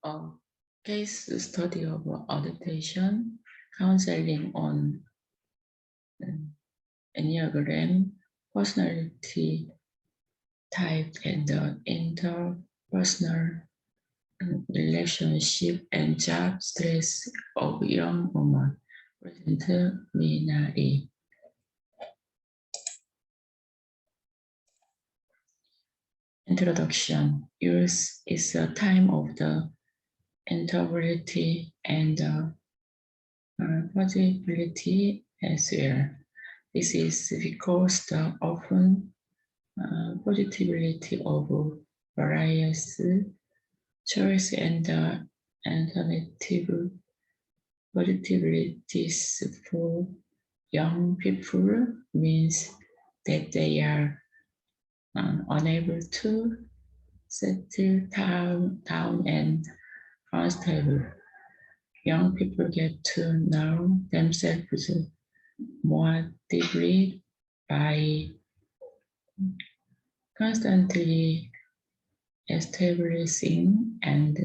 a case study of adaptation, counseling on Enneagram, personality type, and the interpersonal relationship and job stress of young women. Present Minari. Introduction. Youth is a time of the integrity and possibility as well. This is because the often positivity of various choice and alternative possibilities for young people means that they are unable to settle down and unstable. Young people get to know themselves more deeply by constantly establishing and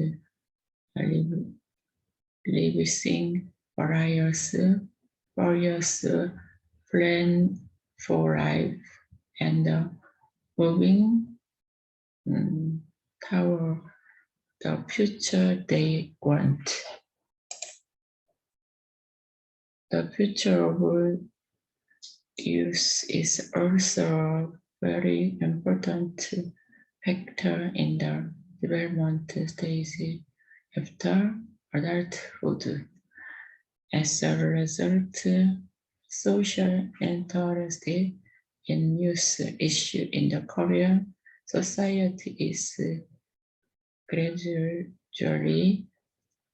living various plans for life and moving toward the future they want. The future of youth is also a very important factor in the development stage after adulthood. As a result, social interest in youth issues in the Korean society is gradually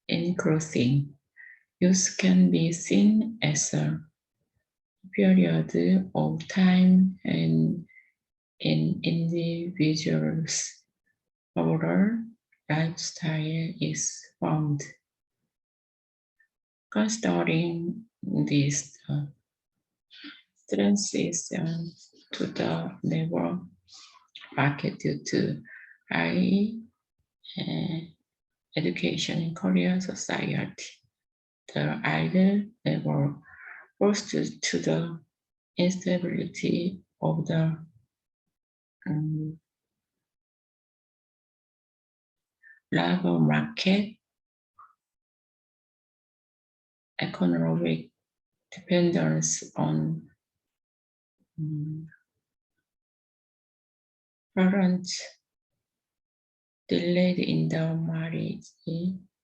increasing. Youth can be seen as a period of time and in individuals' overall lifestyle is formed. Considering these strengths to the labor market due to high education in Korean society, the idle labor forced to the instability of the labor market, economic dependence on parents delayed in the marriage,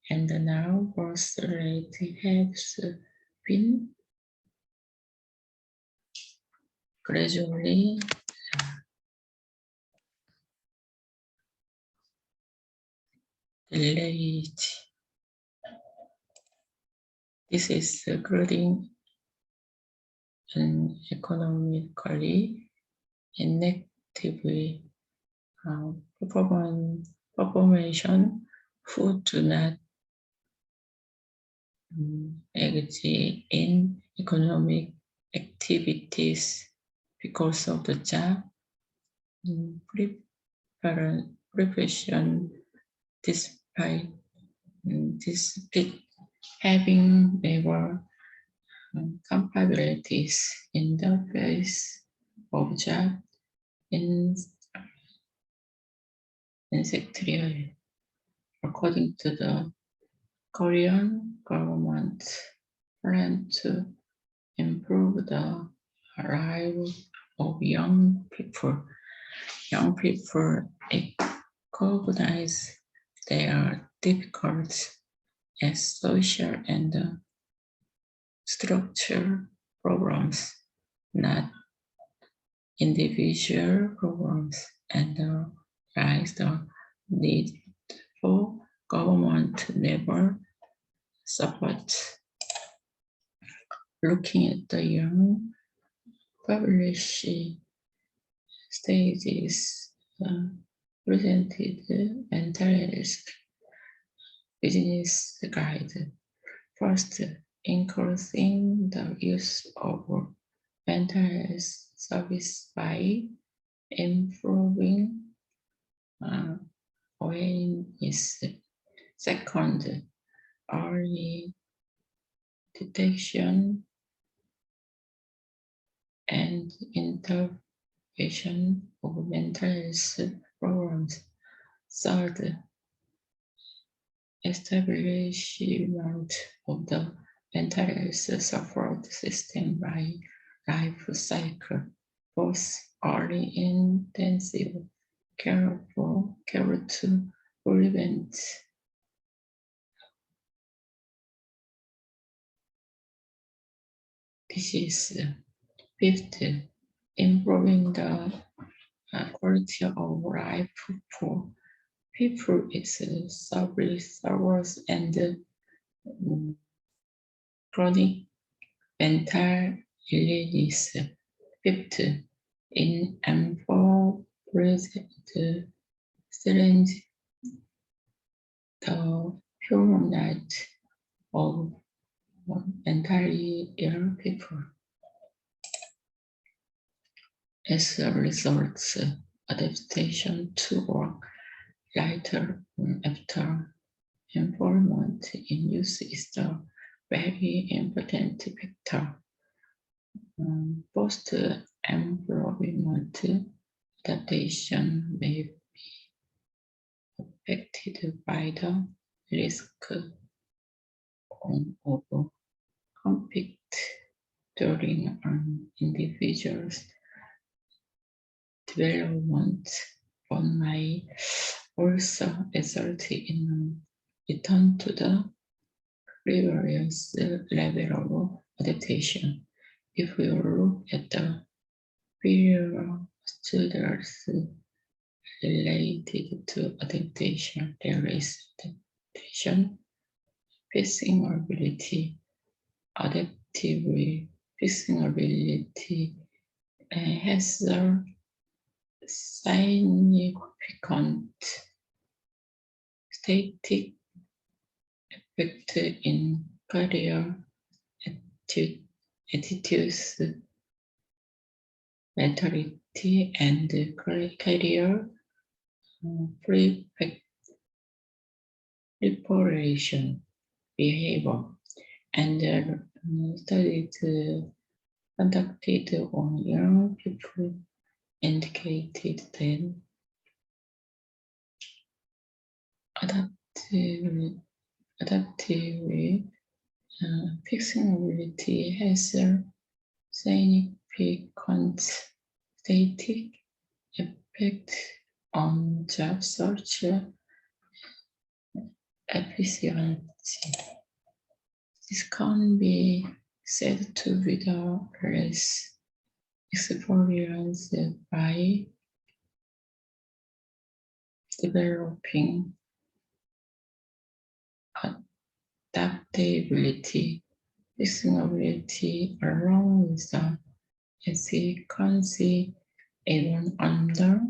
and now birth rate has been gradually delayed. This is including an economically inactive population who do not engage in economic activities because of the job preparation, despite having labor capabilities in the face of job insecurity. According to the Korean government plan to improve the lives of young people recognize their difficulties as social and structural problems, not individual problems, and rise the need for government labor support. Looking at the young publishing stages presented entirely business guide. First, increasing the use of mental health service by improving awareness. Second, early detection and intervention of mental health programs. Third, establishment of the mental health support system by life cycle. Both early intensive care to prevent disease. Fifth, improving the quality of life for people with service and chronic mental illness. Fifth, in empowering the students the human right of mentally ill people. As a result, adaptation to work later after employment in use is the very important factor. Post-employment adaptation may be affected by the risk of conflict during an individual's development, but may also result in a return to the previous level of adaptation. If we look at the period students related to adaptation, there is adaptation, fixing ability, adaptive fixing ability has a significant static effect in career attitudes, mentality, and career preparation behavior, and studies conducted on young people indicated that adaptive fixing ability has a significant static effect on job search efficiency. This can be said to be the less experienced by developing adaptability, fixing ability along with the efficiency even under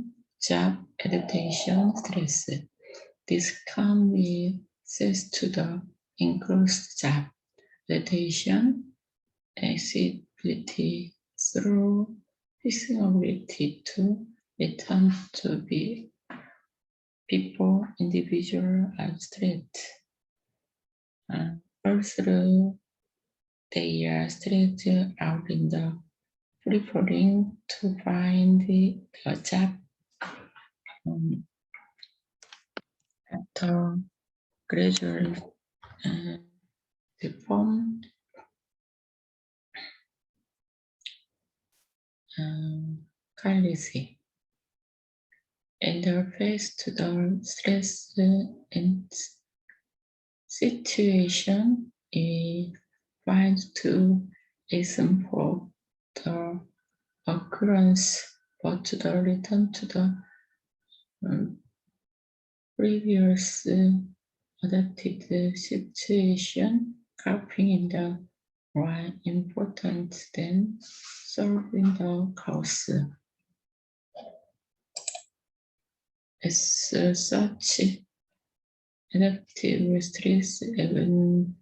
job adaptation stress. This can be said to the increased job adaptation accessibility through fixing ability to return to be people, individual, and state. Also, they are stretched out in the preparing to find the job after graduate reform policy. Interface to the stress and situation is finds to listen for the occurrence, but to the return to the previous adapted situation, coping in the more important than solving the cause. As such, adaptive stress event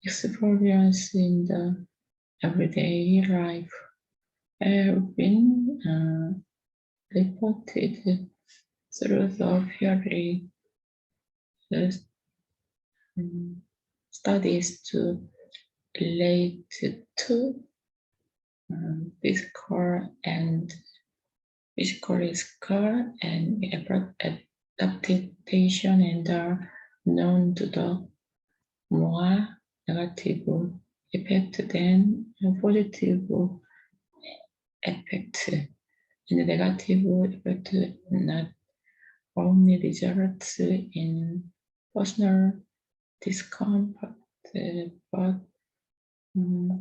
experience in the everyday life have been reported through the fairly studies to relate to physical and adaptation and are known to the more negative effect than positive effect. And the negative effect not only results in personal discomfort, but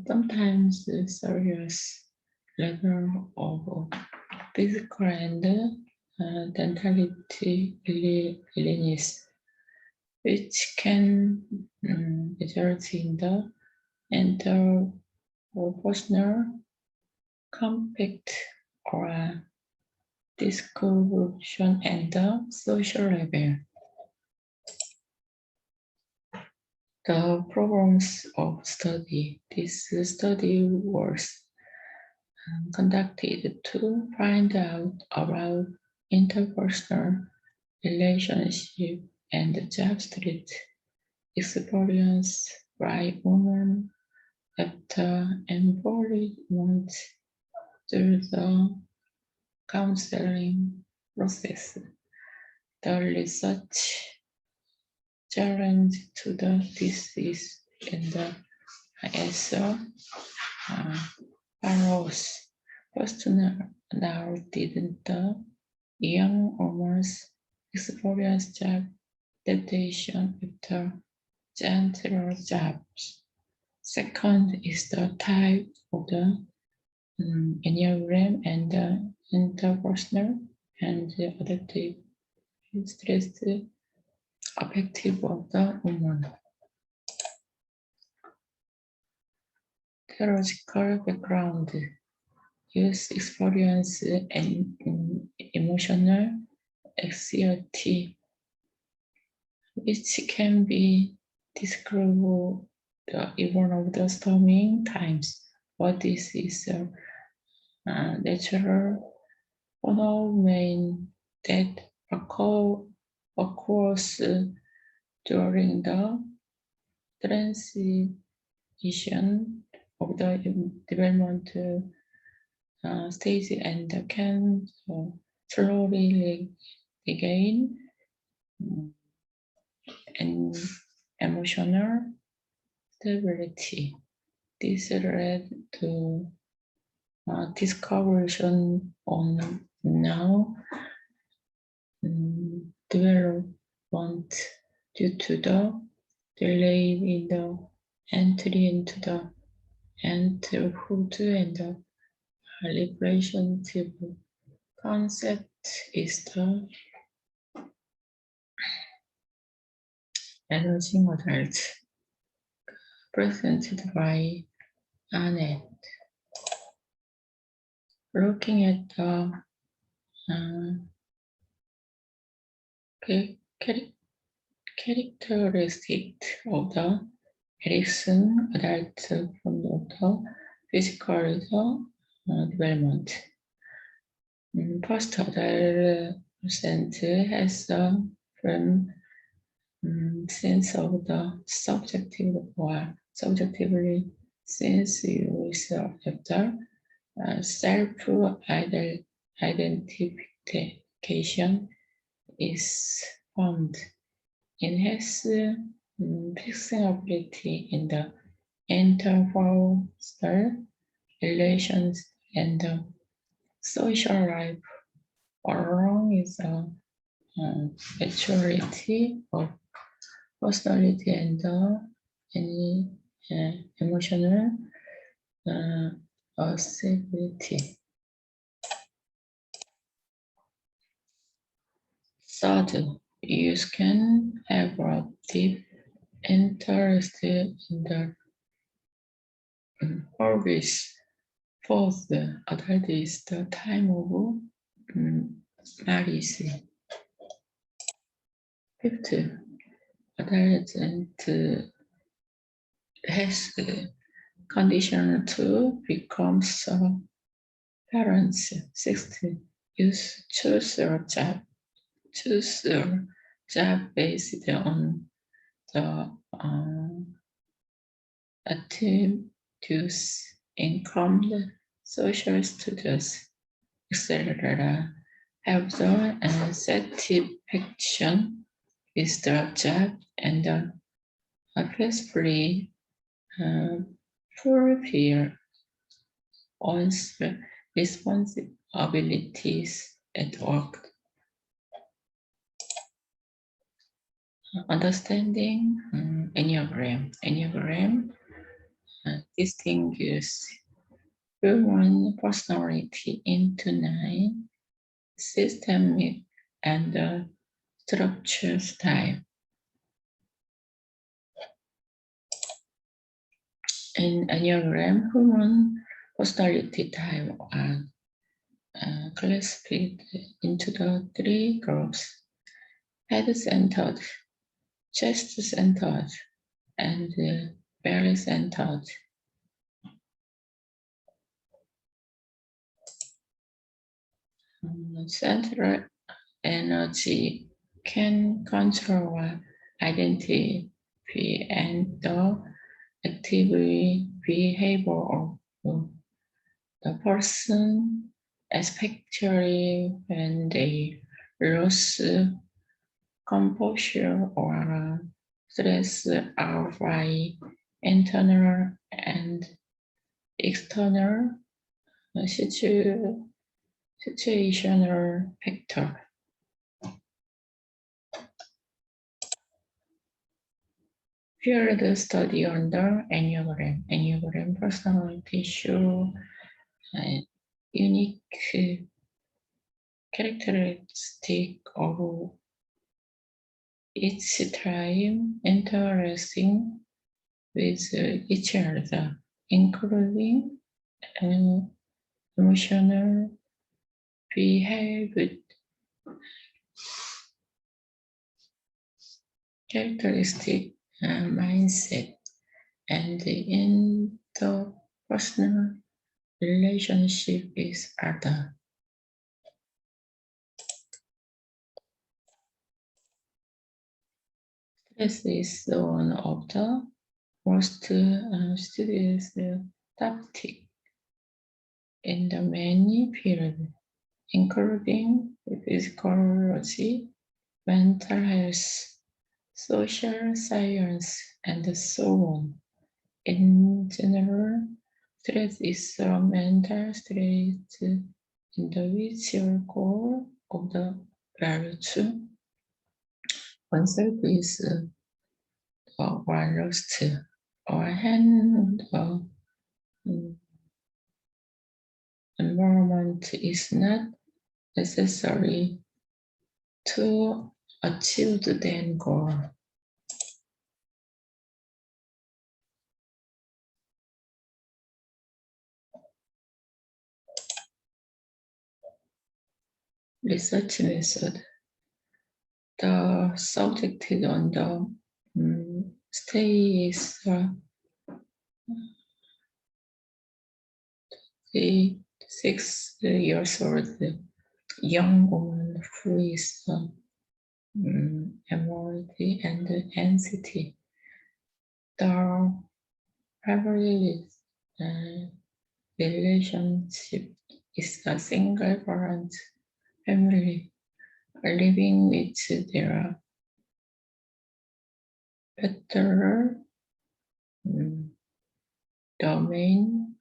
sometimes serious level of physical and dentality illness, which can result in the interpersonal conflict or disconnection at the social level. The problems of study. This study was conducted to find out about interpersonal relationship and job street experience by women after employment through the counseling process. The research challenge to the disease in the answer follows. First, now didn't the young woman's experience job adaptation after gentler jobs? Second is the type of the Enneagram and the interpersonal and the adaptive stress affective of the woman. Theological background, youth experience and emotional anxiety, which can be described even of the storming times. But this is a natural phenomenon that occurs during the transition of the development stage and can slowly regain and emotional stability. This led to discovery on now development due to the delay in the entry into the adulthood and the relationship concept is the emerging adult presented by Annette. Looking at the characteristics of the Erikson adult from the physical development. First, adolescent has a firm sense of the subjective or subjectively since you after self-identification is found. It has flexibility in the interpersonal relations and the social life, along with the maturity of personality and any emotional stability. Third, you can have a deep interest in the hobbies. Fourth, adult is the time of marriage. Fifth, adolescent has condition to become parents. Sixth, youth choose a job based on the attitudes, income, social status, etc. have the satisfaction with the job and peacefully fulfill one's responsibilities at work. Understanding Enneagram. Enneagram distinguishes human personality into 9 systemic and structure type. In Enneagram, human personality type are classified into the 3 groups: head-centered, chest-centered, and belly-centered. Central energy can control identity and the active behavior of the person, especially when they lose composure or stress out by internal and external situational factor. Field study on the Enneagram. Enneagram personality show unique characteristic of each tribe interacting with each other, including emotional, behavior, characteristic, mindset, and the interpersonal relationship with others. Stress is one of the most studied topics in the many fields, including physiology, mental health, social science, and so on. In general, stress is a mental state in the visual core of the virtue. Oneself is one lost or hand environment is not necessary to achieve the then goal. Research method. The subject is on the stay is the 6 years old young woman who is emotionally and anxiety. The primary relationship is a single parent family living with their better domain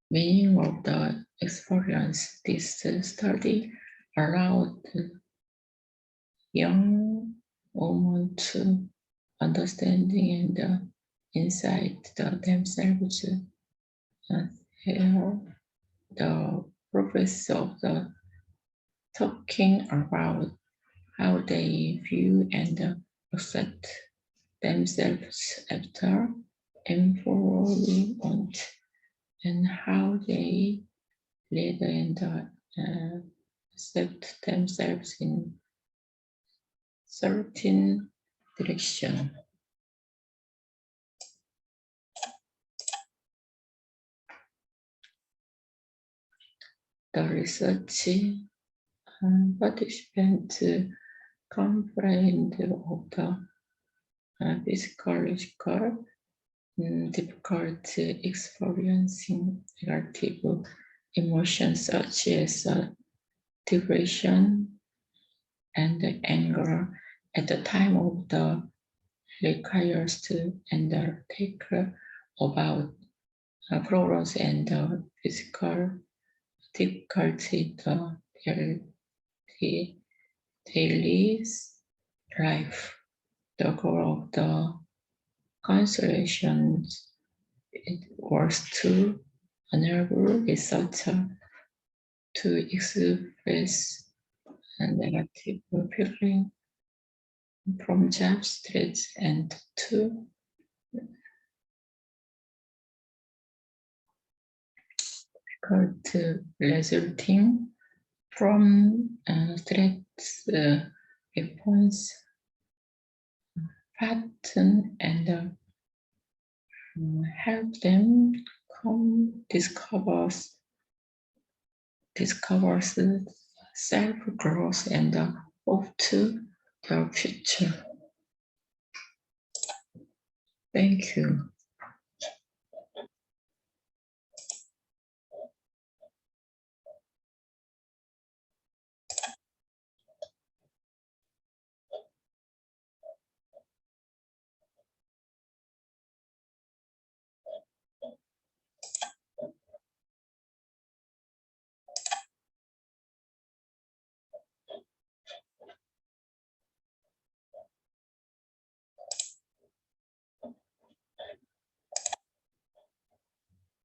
meaning of the experience. This study allowed young women to understanding and insight themselves. Here, the purpose of the talking about how they view and accept themselves after employment and how they lead and accept themselves in certain direction. the research participants complained of the psychological difficulty experiencing negative emotions such as depression and anger at the time of the requires to undertake about progress and physical difficulty the daily life. The goal of the consultation was to enable researcher to express a negative feeling from job stress and to resulting from stress response pattern and help them discovers self-growth and hope to their future. Thank you.